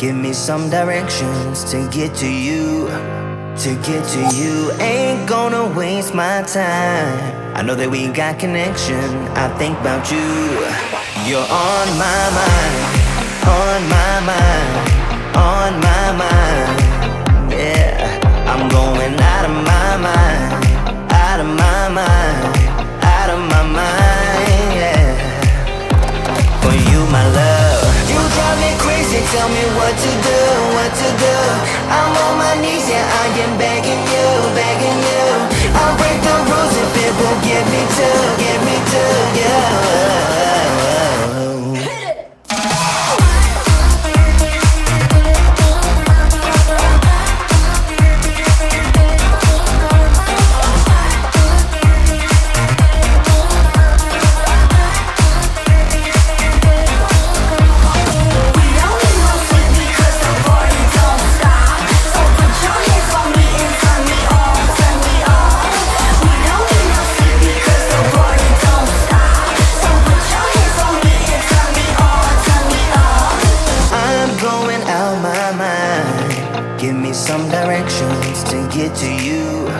Give me some directions to get to you. To get to you, ain't gonna waste my time. I know that we got connection, I think about you. You're on my mind, on my mind, on my mind. Yeah, I'm going out of my mind, out of my mind, out of my mind, yeah. For you, my love, you drive me crazy, tell me what to do, what to do. I'm on my knees, yeah, I am begging you, begging you. I'll break the rules if it will get me to, yeah. Give me some directions to get to you,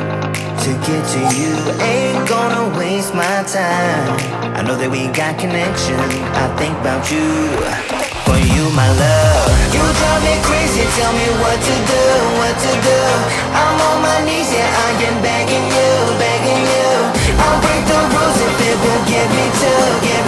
to get to you. Ain't gonna waste my time. I know that we got connection, I think about you. For you, my love, you drive me crazy, tell me what to do, what to do. I'm on my knees, yeah, I am begging you, begging you. I'll break the rules if it will get me to, yeah.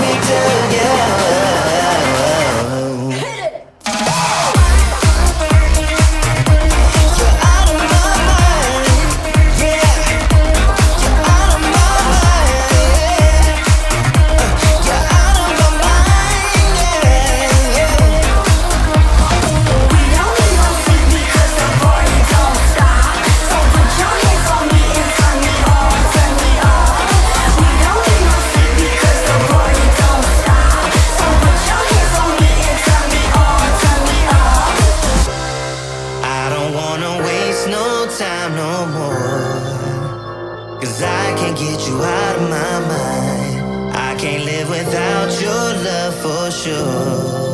Time no more, 'cause I can't get you out of my mind. I can't live without your love for sure.